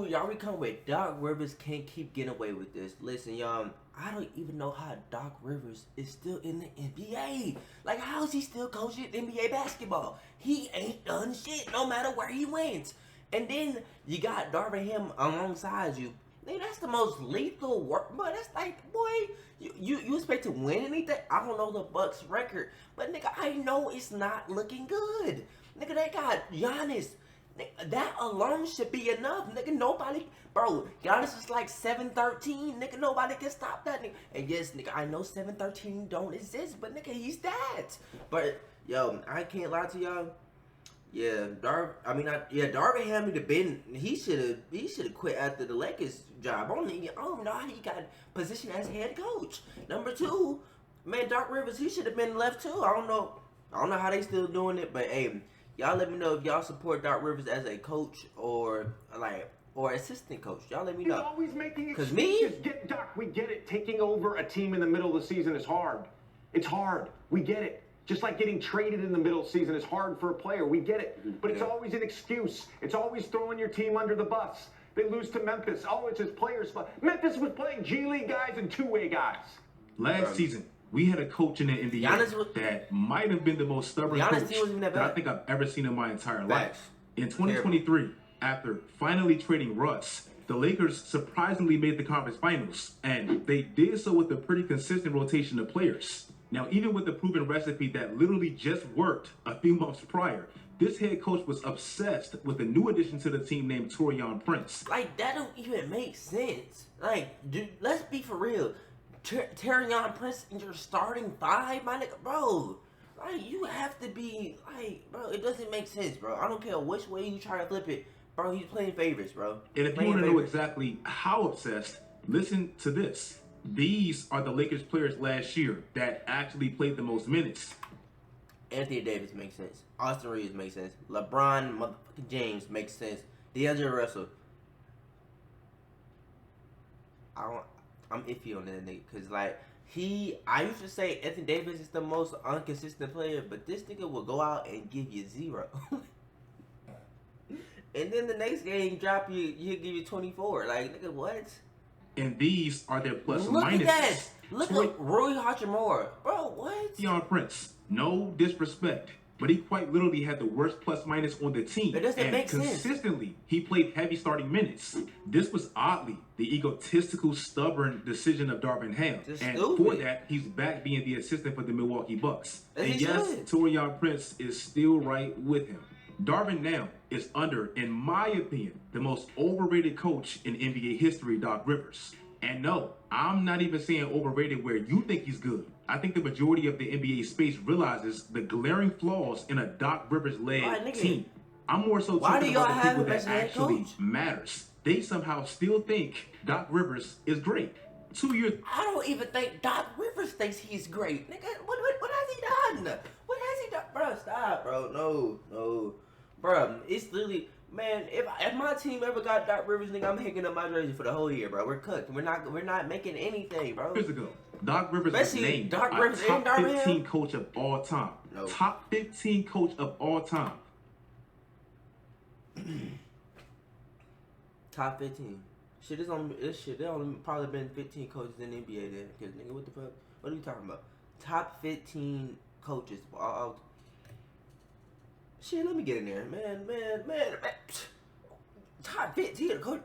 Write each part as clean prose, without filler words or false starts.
y'all come with Doc Rivers can't keep getting away with this. Listen, y'all, I don't even know how Doc Rivers is still in the NBA. Like, how is he still coaching NBA basketball? He ain't done shit no matter where he went. And then you got Darvin Ham alongside you. Nigga, that's the most lethal work. But that's like, boy, you expect to win anything? I don't know the Bucks record, but nigga, I know it's not looking good. Nigga, they got Giannis. That alone should be enough, nigga. Nobody, bro. Giannis is like 7'13", nigga. Nobody can stop that, nigga. And yes, nigga, I know 7'13" don't exist, but nigga, he's that. But yo, I can't lie to y'all. Yeah, Darvin Ham need to been. He should have quit after the Lakers job. I don't know how he got positioned as head coach. Number two, man, Doc Rivers, he should have been left too. I don't know how they still doing it, but hey, y'all let me know if y'all support Doc Rivers as a coach or assistant coach. Y'all let me know. He's always making excuses. Get Doc, we get it. Taking over a team in the middle of the season is hard. It's hard. We get it. Just like getting traded in the middle of the season is hard for a player. We get it. But it's always an excuse. It's always throwing your team under the bus. They lose to Memphis. Oh, it's his players' fault. Memphis was playing G League guys and two-way guys. Last season, we had a coach in the NBA that might have been the most stubborn coach that I think I've ever seen in my entire life. In 2023, after finally trading Russ, the Lakers surprisingly made the conference finals, and they did so with a pretty consistent rotation of players. Now, even with the proven recipe that literally just worked a few months prior, this head coach was obsessed with a new addition to the team named Taurean Prince. Like, that don't even make sense. Like, dude, let's be for real. Taurean Prince in your starting five, my nigga, bro. Like, you have to be, like, bro, it doesn't make sense, bro. I don't care which way you try to flip it. Bro, he's playing favorites, bro. And if you want to know exactly how obsessed, listen to this. These are the Lakers players last year that actually played the most minutes. Anthony Davis makes sense. Austin Reeves makes sense. LeBron motherfucking James makes sense. D'Angelo Russell. I'm iffy on that nigga. Because, like, I used to say Anthony Davis is the most inconsistent player, but this nigga will go out and give you 0. And then the next game drop you, he'll give you 24. Like, nigga, what? And these are their plus Look minuses. at that. Look at Rui Hachimura. Bro, what? Taurean Prince, no disrespect, but he quite literally had the worst plus minus on the team. It doesn't make sense. Consistently, he played heavy starting minutes. This was oddly the egotistical, stubborn decision of Darvin Ham. And for that, he's back being the assistant for the Milwaukee Bucks. And yes, Taurean Prince is still right with him. Darvin now is under, in my opinion, the most overrated coach in NBA history, Doc Rivers. And no, I'm not even saying overrated where you think he's good. I think the majority of the NBA space realizes the glaring flaws in a Doc Rivers-led team. I'm more so talking about the people that actually matters. They somehow still think Doc Rivers is great. 2 years. I don't even think Doc Rivers thinks he's great. Nigga, what has he done? What has he done? Bro, stop, bro. No. Bro, it's literally, man, if my team ever got Doc Rivers, nigga, I'm hanging up my jersey for the whole year, bro. We're cooked. We're not making anything, bro. Years ago, Doc Rivers was named top 15 coach of all time. No. Top 15 coach of all time. Top 15. There only probably been 15 coaches in the NBA then. Because, nigga, what the fuck? What are you talking about? Top 15 coaches. Shit, let me get in there. Man. Top 15 coach.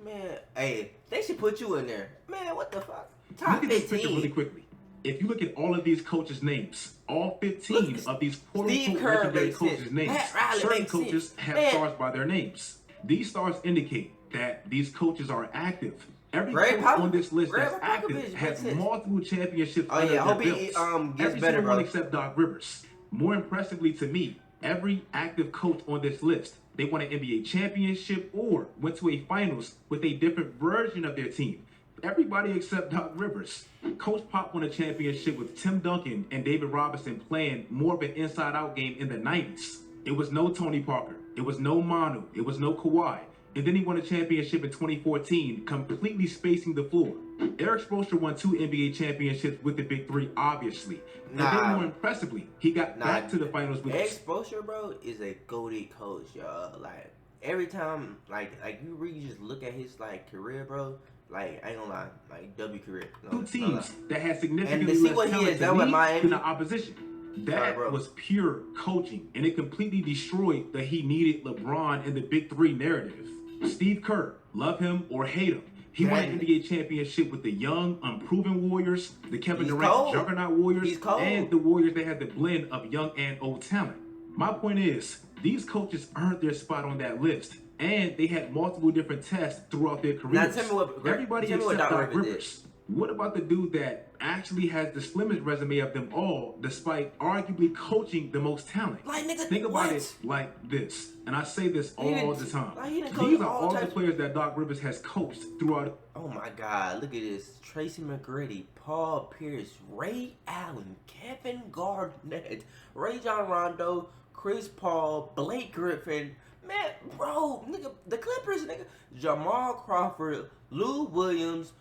Man, hey, they should put you in there. Man, what the fuck? Top 15. Really quickly. If you look at all of these coaches' names, all 15 of these quote-unquote legendary coaches' names, certain coaches have stars by their names. These stars indicate that these coaches are active. Every coach on this list that's active has multiple championships under their belts. Every single one except Doc Rivers. More impressively to me, every active coach on this list, they won an NBA championship or went to a finals with a different version of their team. Everybody except Doc Rivers. Coach Pop won a championship with Tim Duncan and David Robinson playing more of an inside-out game in the 90s. It was no Tony Parker. It was no Manu. It was no Kawhi. And then he won a championship in 2014, completely spacing the floor. Eric Spoelstra won 2 NBA championships with the Big Three, obviously. And then more impressively, he got back to the finals with... Eric Spoelstra, bro, is a goated coach, y'all. Like, every time, like you really just look at his like career, bro. Like I ain't gonna lie, like W career. Two teams that had significantly and to see less what he talent has done with Miami than the opposition. That was pure coaching, and it completely destroyed the he needed LeBron and the Big Three narrative. Steve Kerr, love him or hate him, he won an NBA championship with the young, unproven Warriors, the Kevin Durant juggernaut Warriors, and the Warriors that had the blend of young and old talent. My point is, these coaches earned their spot on that list, and they had multiple different tests throughout their careers. Now, tell me what, everybody except Doc Rivers. What about the dude that actually has the slimmest resume of them all, despite arguably coaching the most talent? Like, nigga, think about it like this, and I say this all the time. These are all the players that Doc Rivers has coached throughout. Oh my God, look at this. Tracy McGrady, Paul Pierce, Ray Allen, Kevin Garnett, Rajon Rondo, Chris Paul, Blake Griffin. Man, bro, nigga, the Clippers, nigga. Jamal Crawford, Lou Williams.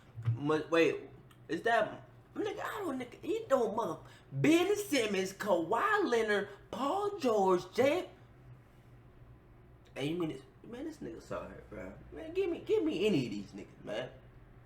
Wait, is that nigga? I don't nigga. He don't mother. Ben Simmons, Kawhi Leonard, Paul George, Hey, you mean this? Man, this nigga sorry, bro. Man, give me any of these niggas, man.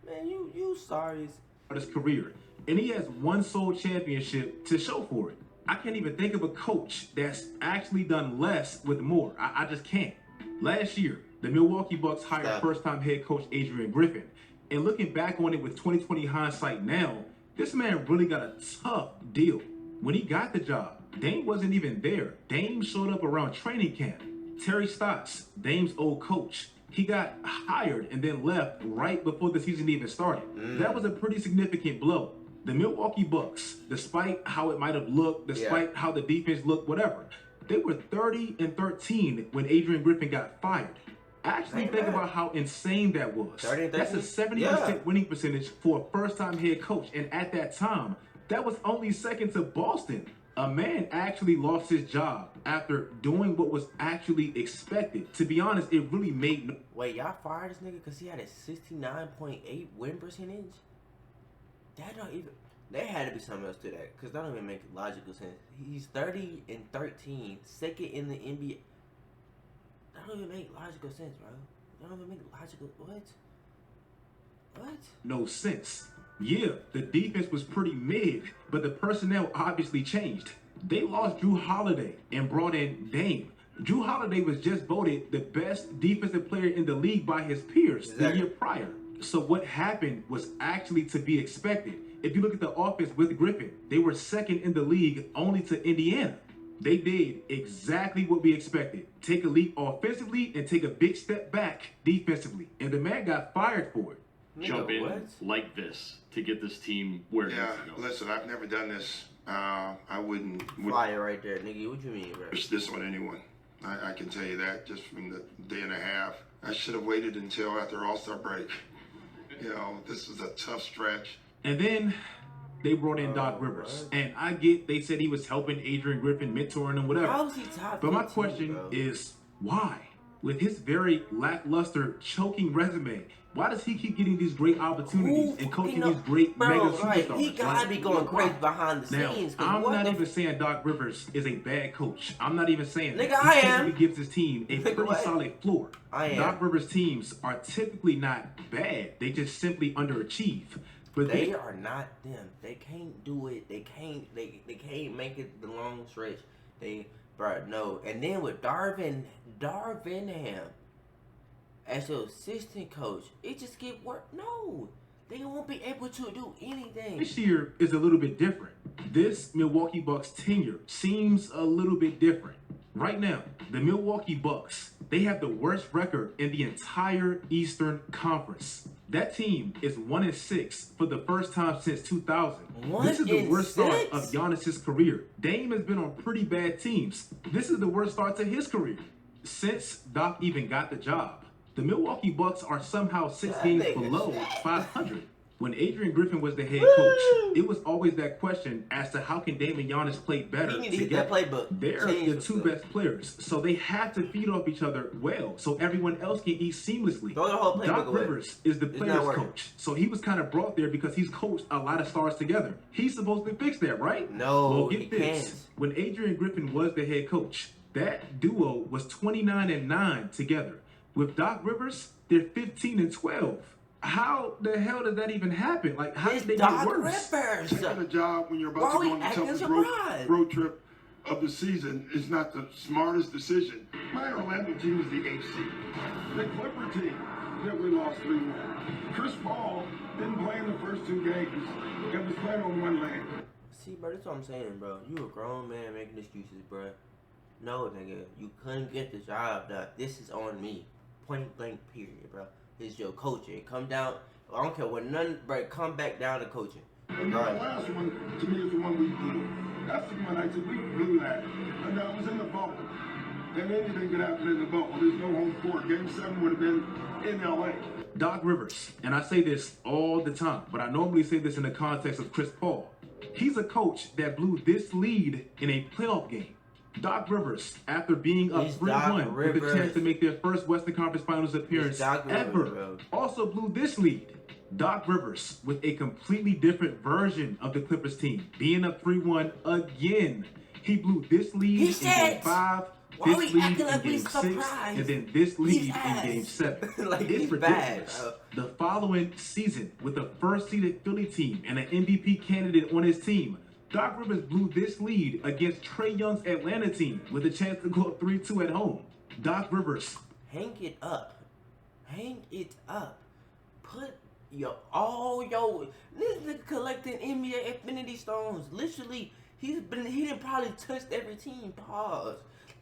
Man, you sorry. His career, and he has one sole championship to show for it. I can't even think of a coach that's actually done less with more. I just can't. Last year, the Milwaukee Bucks hired first-time head coach Adrian Griffin. And looking back on it with 2020 hindsight now, this man really got a tough deal. When he got the job, Dame wasn't even there. Dame showed up around training camp. Terry Stotts, Dame's old coach, he got hired and then left right before the season even started. That was a pretty significant blow. The Milwaukee Bucks, despite how it might have looked, despite how the defense looked, whatever, they were 30-13 when Adrian Griffin got fired. Actually think about how insane that was. That's a 70% winning percentage for a first-time head coach. And at that time, that was only second to Boston. A man actually lost his job after doing what was actually expected. To be honest, it really made no... Wait, y'all fired this nigga because he had a 69.8 win percentage? That don't even... There had to be something else to that because that don't even make logical sense. He's 30-13, second in the NBA... That don't even make logical sense, bro. That don't even make logical... What? No sense. Yeah, the defense was pretty mid, but the personnel obviously changed. They lost Drew Holiday and brought in Dame. Drew Holiday was just voted the best defensive player in the league by his peers the year prior. So what happened was actually to be expected. If you look at the offense with Griffin, they were second in the league only to Indiana. They did exactly what we expected. Take a leap offensively and take a big step back defensively. And the man got fired for it. Jump in like this to get this team where it needs to go. Listen, I've never done this. I wouldn't fire right there, nigga. What you mean, bro? Push this on anyone. I can tell you that just from the day and a half. I should have waited until after All-Star break. You know, this was a tough stretch. And then they brought in Doc Rivers. And I get they said he was helping Adrian Griffin, mentoring him, whatever. How was he top 15, but my question is, why? With his very lackluster, choking resume, why does he keep getting these great opportunities and coaching these great mega superstars? He gotta be going crazy behind the scenes. Now, I'm not even saying Doc Rivers is a bad coach. I'm not even saying that. He typically gives his team a pretty solid floor. Doc Rivers teams are typically not bad. They just simply underachieve. But they are not them. They can't do it. They can't make it the long stretch. No. And then with Darvin Ham as your assistant coach, it just get worse. No, they won't be able to do anything. This year is a little bit different. This Milwaukee Bucks tenure seems a little bit different. Right now, the Milwaukee Bucks, they have the worst record in the entire Eastern Conference. That team is 1-6 for the first time since 2000. This is the worst start of Giannis's career. Dame has been on pretty bad teams. This is the worst start to his career since Doc even got the job. The Milwaukee Bucks are somehow 6 games below 500. When Adrian Griffin was the head coach, it was always that question as to how can Dame and Giannis play better together. They're the two best players, so they have to feed off each other well, so everyone else can eat seamlessly. Doc Rivers is the players coach, so he was kind of brought there because he's coached a lot of stars together. He's supposed to fix that, right? No, well, get this. When Adrian Griffin was the head coach, that duo was 29-9 together. With Doc Rivers, they're 15-12. How the hell did that even happen? Like, how did they get worse? Taking a job when you're about to go on the toughest road trip of the season is not the smartest decision. My Orlando team was the AC. The Clipper team that we lost 3-1. Chris Paul didn't play in the first 2 games and was playing on one leg. See, bro, that's what I'm saying, bro. You a grown man making excuses, bro. No, nigga, you couldn't get the job done. This is on me. Point blank, period, bro. It's your coaching. Come down. I don't care what none, bro. Come back down to coaching. And the last one, to me, is the one we blew. That's the one I said we blew that. And that was in the bubble. And anything could happen in the bubble. There's no home court. Game 7 would have been in LA. Doc Rivers, and I say this all the time, but I normally say this in the context of Chris Paul. He's a coach that blew this lead in a playoff game. Doc Rivers, after being up 3-1 with a chance to make their first Western Conference Finals appearance ever, also blew this lead. Doc Rivers, with a completely different version of the Clippers team, being up 3-1 again. He blew this lead in Game 5, this lead in Game 6, and then this lead in Game 7. It's ridiculous. The following season, with a first-seeded Philly team and an MVP candidate on his team, Doc Rivers blew this lead against Trae Young's Atlanta team with a chance to go up 3-2 at home. Doc Rivers. Hang it up. Hang it up. Put this nigga collecting NBA Infinity Stones. Literally, he done probably touched every team. Pause.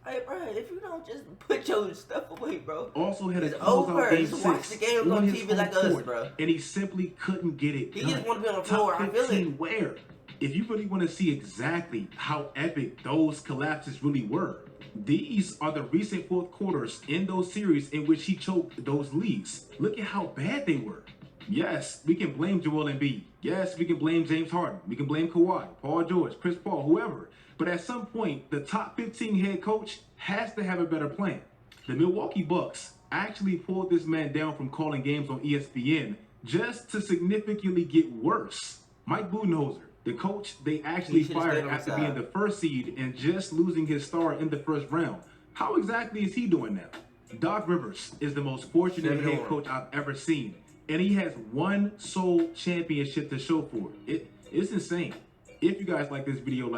Hey, bro, if you don't just put your stuff away, bro. Also had a closeout Game 6 watch the games on TV like us, bro. And he simply couldn't get it done. He just want to be on the floor. I feel it. Where? If you really want to see exactly how epic those collapses really were, these are the recent fourth quarters in those series in which he choked those leads. Look at how bad they were. Yes, we can blame Joel Embiid. Yes, we can blame James Harden. We can blame Kawhi, Paul George, Chris Paul, whoever. But at some point, the top 15 head coach has to have a better plan. The Milwaukee Bucks actually pulled this man down from calling games on ESPN just to significantly get worse. Mike Budenholzer, the coach they actually fired after being the first seed and just losing his star in the first round. How exactly is he doing now? Doc Rivers is the most fortunate head coach I've ever seen, and he has one sole championship to show for it. It's insane. If you guys like this video,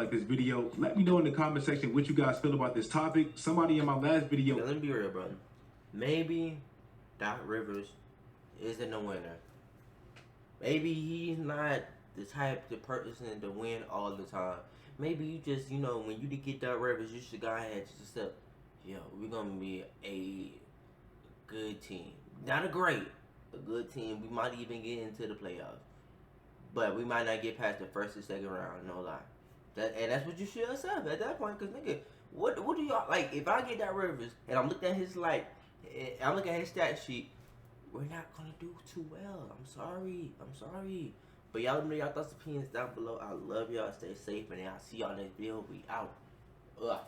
let me know in the comment section what you guys feel about this topic. Somebody in my last video. Now, let me be real, bro. Maybe Doc Rivers isn't a winner. Maybe he's not the type of person to win all the time. Maybe you just, when you get Doc Rivers, you should go ahead and just say, yo, we're going to be a good team. Not a great, a good team. We might even get into the playoffs. But we might not get past the first or second round, no lie. And that's what you should accept at that point. Because, nigga, what do y'all, like, if I get Doc Rivers and I'm looking at his, I'm looking at his stat sheet, we're not going to do too well. I'm sorry. But y'all let me know y'all thoughts and opinions down below. I love y'all. Stay safe. And I'll see y'all next video. We out. Ugh.